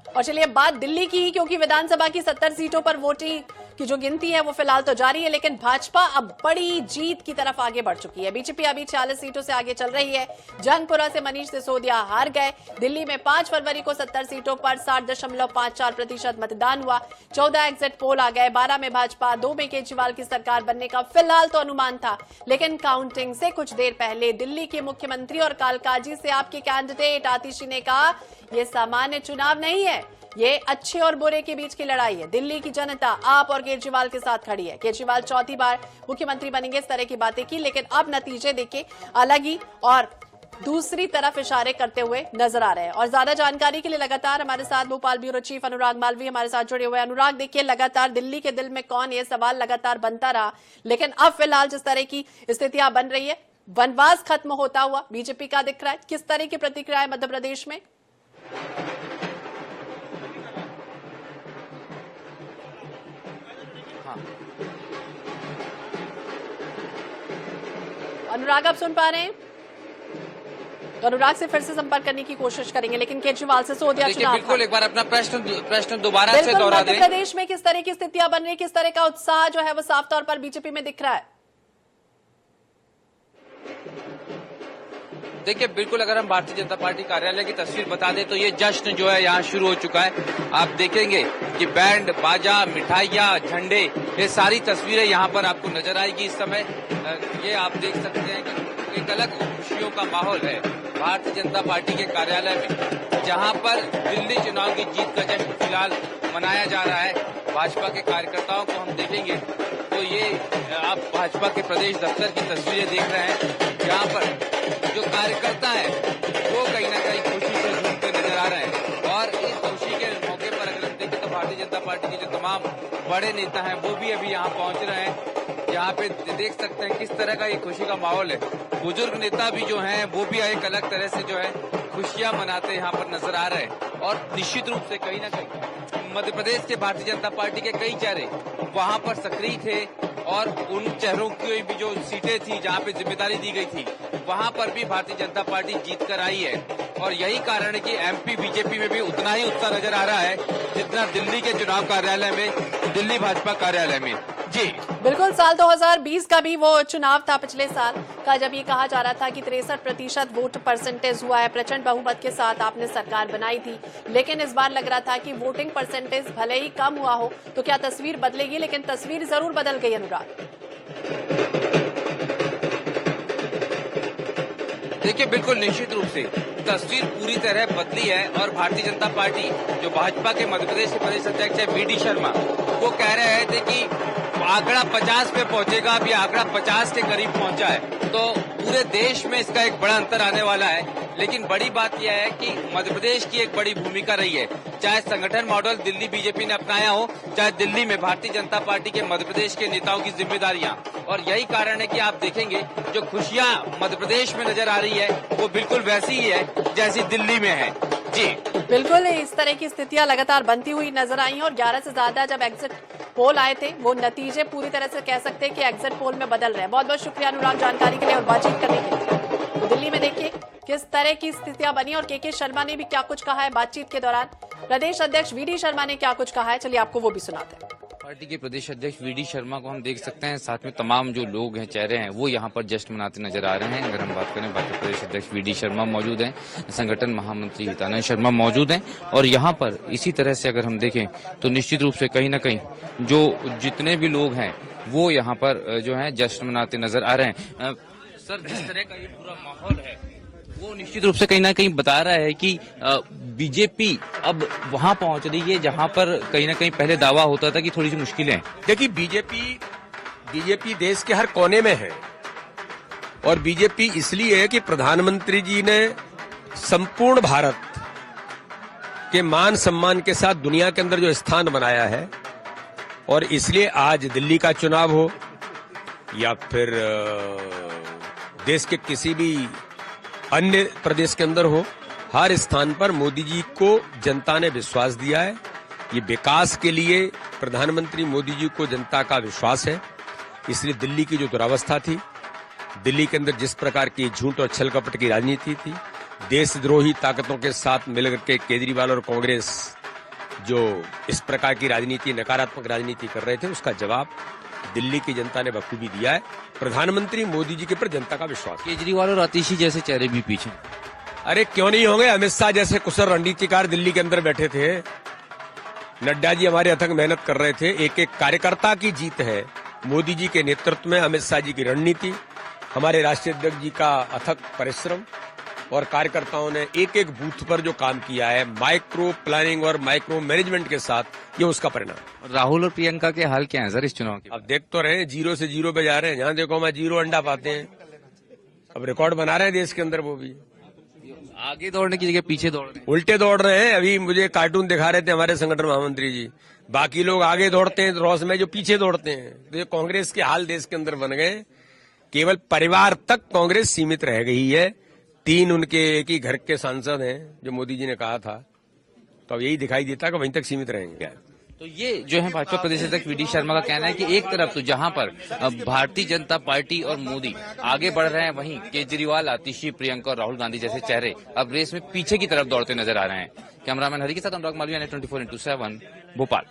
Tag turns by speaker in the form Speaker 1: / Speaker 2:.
Speaker 1: और चलिए बात दिल्ली की, क्योंकि विधानसभा की 70 सीटों पर वोटिंग की जो गिनती है वो फिलहाल तो जारी है, लेकिन भाजपा अब बड़ी जीत की तरफ आगे बढ़ चुकी है। बीजेपी अभी 40 सीटों से आगे चल रही है। जंगपुरा से मनीष सिसोदिया हार गए। दिल्ली में 5 फरवरी को 70 सीटों पर 60.54% मतदान हुआ। 14 एग्जिट पोल आ गए। 12 में भाजपा, 2 में केजरीवाल की सरकार बनने का फिलहाल तो अनुमान था, लेकिन काउंटिंग से कुछ देर पहले दिल्ली के मुख्यमंत्री और कालकाजी से आपके कैंडिडेट आतिशी ने कहा, यह सामान्य चुनाव नहीं है, ये अच्छे और बुरे के बीच की लड़ाई है। दिल्ली की जनता आप और केजरीवाल के साथ खड़ी है। केजरीवाल चौथी बार मुख्यमंत्री बनेंगे, इस तरह की बातें की, लेकिन अब नतीजे देखे अलग ही और दूसरी तरफ इशारे करते हुए नजर आ रहे हैं। और ज्यादा जानकारी के लिए लगातार हमारे साथ भोपाल ब्यूरो चीफ अनुराग मालवी हमारे साथ जुड़े हुए हैं। अनुराग, देखिए लगातार दिल्ली के दिल में कौन, ये सवाल लगातार बनता रहा, लेकिन अब फिलहाल जिस तरह की स्थितियां बन रही है, वनवास खत्म होता हुआ बीजेपी का दिख रहा है। किस तरह की प्रतिक्रिया है मध्य प्रदेश में? अनुराग, आप सुन पा रहे हैं? तो अनुराग से फिर से संपर्क करने की कोशिश करेंगे, लेकिन केजरीवाल से सिसोदिया चुनाव
Speaker 2: बिल्कुल एक बार अपना प्रश्न दोबारा से दोहरा दें।
Speaker 1: मध्य प्रदेश में किस तरह की स्थितियां बन रही है, किस तरह का उत्साह जो है वो साफ तौर पर बीजेपी में दिख रहा है?
Speaker 2: देखिए, बिल्कुल अगर हम भारतीय जनता पार्टी कार्यालय की तस्वीर बता दें तो ये जश्न जो है यहाँ शुरू हो चुका है। आप देखेंगे कि बैंड बाजा, मिठाइयाँ, झंडे, ये सारी तस्वीरें यहाँ पर आपको नजर आएगी इस समय। ये आप देख सकते हैं कि एक अलग खुशियों का माहौल है भारतीय जनता पार्टी के कार्यालय में, जहाँ पर दिल्ली चुनाव की जीत का जश्न फिलहाल मनाया जा रहा है। भाजपा के कार्यकर्ताओं को हम देखेंगे तो ये आप भाजपा के प्रदेश दफ्तर की तस्वीरें देख रहे हैं, जहाँ पर जो कार्यकर्ता है वो कहीं ना कहीं खुशी से झूमते नजर आ रहे हैं। और इस खुशी के मौके पर अगर हम देखें तो भारतीय जनता पार्टी के जो तमाम बड़े नेता हैं वो भी अभी यहाँ पहुंच रहे हैं। यहाँ पे देख सकते हैं किस तरह का ये खुशी का माहौल है। बुजुर्ग नेता भी जो हैं वो भी एक अलग तरह से जो है खुशियां मनाते यहाँ पर नजर आ रहे हैं। और निश्चित रूप से कहीं ना कहीं मध्य प्रदेश के भारतीय जनता पार्टी के कई चेहरे वहाँ पर सक्रिय थे और उन चेहरों की भी जो सीटें थी जहाँ पे जिम्मेदारी दी गई थी वहाँ पर भी भारतीय जनता पार्टी जीत कर आई है। और यही कारण है कि एमपी बीजेपी में भी उतना ही उत्साह नजर आ रहा है जितना दिल्ली के चुनाव कार्यालय में, दिल्ली भाजपा कार्यालय में। जी
Speaker 1: बिल्कुल, साल 2020 का भी वो चुनाव था, पिछले साल का, जब ये कहा जा रहा था कि 63% वोट परसेंटेज हुआ है, प्रचंड बहुमत के साथ आपने सरकार बनाई थी। लेकिन इस बार लग रहा था कि वोटिंग परसेंटेज भले ही कम हुआ हो तो क्या तस्वीर बदलेगी, लेकिन तस्वीर जरूर बदल गई। अनुराग,
Speaker 2: देखिए, बिल्कुल निश्चित रूप से तस्वीर पूरी तरह बदली है। और भारतीय जनता पार्टी जो भाजपा के मध्य प्रदेश के प्रदेश अध्यक्ष है वीडी शर्मा, वो कह रहे थे कि आंकड़ा 50 पे पहुंचेगा, अभी आंकड़ा 50 के करीब पहुंचा है, तो पूरे देश में इसका एक बड़ा अंतर आने वाला है। लेकिन बड़ी बात यह है कि मध्य प्रदेश की एक बड़ी भूमिका रही है, चाहे संगठन मॉडल दिल्ली बीजेपी ने अपनाया हो, चाहे दिल्ली में भारतीय जनता पार्टी के मध्य प्रदेश के नेताओं की जिम्मेदारियां। और यही कारण है कि आप देखेंगे जो खुशियां मध्य प्रदेश में नजर आ रही है वो बिल्कुल वैसी ही है जैसी दिल्ली में है। जी
Speaker 1: बिल्कुल, इस तरह की स्थितियां लगातार बनती हुई नजर आई हैं। और 11 से ज्यादा जब एग्जिट पोल आए थे वो नतीजे पूरी तरह से कह सकते हैं कि एग्जिट पोल में बदल रहे हैं। बहुत बहुत शुक्रिया अनुराग जानकारी के लिए और बातचीत करने के लिए। तो दिल्ली में देखिए किस तरह की स्थितियां बनी और के शर्मा ने भी क्या कुछ कहा है बातचीत के दौरान। प्रदेश अध्यक्ष वीडी शर्मा ने क्या कुछ कहा है, चलिए आपको वो भी सुनाते हैं।
Speaker 2: पार्टी के प्रदेश अध्यक्ष वीडी शर्मा को हम देख सकते हैं, साथ में तमाम जो लोग हैं, चेहरे हैं, वो यहाँ पर जश्न मनाते नजर आ रहे हैं। अगर हम बात करें, भाजपा प्रदेश अध्यक्ष वीडी शर्मा मौजूद हैं, संगठन महामंत्री हितानंद शर्मा मौजूद हैं। और यहाँ पर इसी तरह से अगर हम देखें तो निश्चित रूप से कहीं ना कहीं जो जितने भी लोग हैं वो यहाँ पर जो है जश्न मनाते नजर आ रहे हैं। सर, जिस तरह का ये पूरा माहौल है वो निश्चित रूप से कहीं ना कहीं बता रहा है कि बीजेपी अब वहां पहुंच रही है जहां पर कहीं ना कहीं पहले दावा होता था कि थोड़ी सी मुश्किलें हैं।
Speaker 3: देखिए, बीजेपी देश के हर कोने में है और बीजेपी इसलिए है कि प्रधानमंत्री जी ने संपूर्ण भारत के मान सम्मान के साथ दुनिया के अंदर जो स्थान बनाया है, और इसलिए आज दिल्ली का चुनाव हो या फिर देश के किसी भी अन्य प्रदेश के अंदर हो, हर स्थान पर मोदी जी को जनता ने विश्वास दिया है। ये विकास के लिए प्रधानमंत्री मोदी जी को जनता का विश्वास है। इसलिए दिल्ली की जो दुरावस्था थी, दिल्ली के अंदर जिस प्रकार की झूठ और छल कपट की राजनीति थी, देशद्रोही ताकतों के साथ मिलकर के केजरीवाल और कांग्रेस जो इस प्रकार की राजनीति, नकारात्मक राजनीति कर रहे थे, उसका जवाब दिल्ली की जनता ने बखूबी दिया है। प्रधानमंत्री मोदी जी के ऊपर जनता का विश्वास है।
Speaker 2: केजरीवाल और आतिशी जैसे चेहरे भी पीछे।
Speaker 3: अरे क्यों नहीं होंगे? अमित शाह जैसे कुशल रणनीतिकार दिल्ली के अंदर बैठे थे। नड्डा जी हमारे अथक मेहनत कर रहे थे। एक एक कार्यकर्ता की जीत है। मोदी जी के नेतृत्व में अमित शाह जी की रणनीति, हमारे राष्ट्रीय अध्यक्ष जी का अथक परिश्रम और कार्यकर्ताओं ने एक एक बूथ पर जो काम किया है, माइक्रो प्लानिंग और माइक्रो मैनेजमेंट के साथ, ये उसका परिणाम।
Speaker 2: राहुल और प्रियंका के हाल क्या है सर इस चुनाव के?
Speaker 3: अब देख तो रहे हैं, 0 से 0 पे जा रहे हैं। जहां देखो मैं 0 अंडा पाते हैं। अब रिकॉर्ड बना रहे हैं देश के अंदर। वो भी
Speaker 2: आगे दौड़ने की जगह पीछे दौड़ रहे हैं।
Speaker 3: उल्टे दौड़ रहे हैं। अभी मुझे कार्टून दिखा रहे थे हमारे संगठन महामंत्री जी, बाकी लोग आगे दौड़ते हैं रॉस में, जो पीछे दौड़ते हैं। तो ये कांग्रेस के हाल देश के अंदर बन गए। केवल परिवार तक कांग्रेस सीमित रह गई है। 3 उनके एक ही घर के सांसद हैं, जो मोदी जी ने कहा था। तो अब यही दिखाई देता कि वहीं तक सीमित रहेंगे।
Speaker 2: तो ये जो है भाजपा प्रदेश अध्यक्ष वी डी शर्मा का कहना है कि एक तरफ तो जहां पर भारतीय जनता पार्टी और मोदी आगे बढ़ रहे हैं, वहीं केजरीवाल, आतिशी, प्रियंका और राहुल गांधी जैसे चेहरे अब रेस में पीछे की तरफ दौड़ते नजर आ रहे हैं। कैमरामैन हरि के साथ अनुराग मालवीय, 24x7 भोपाल।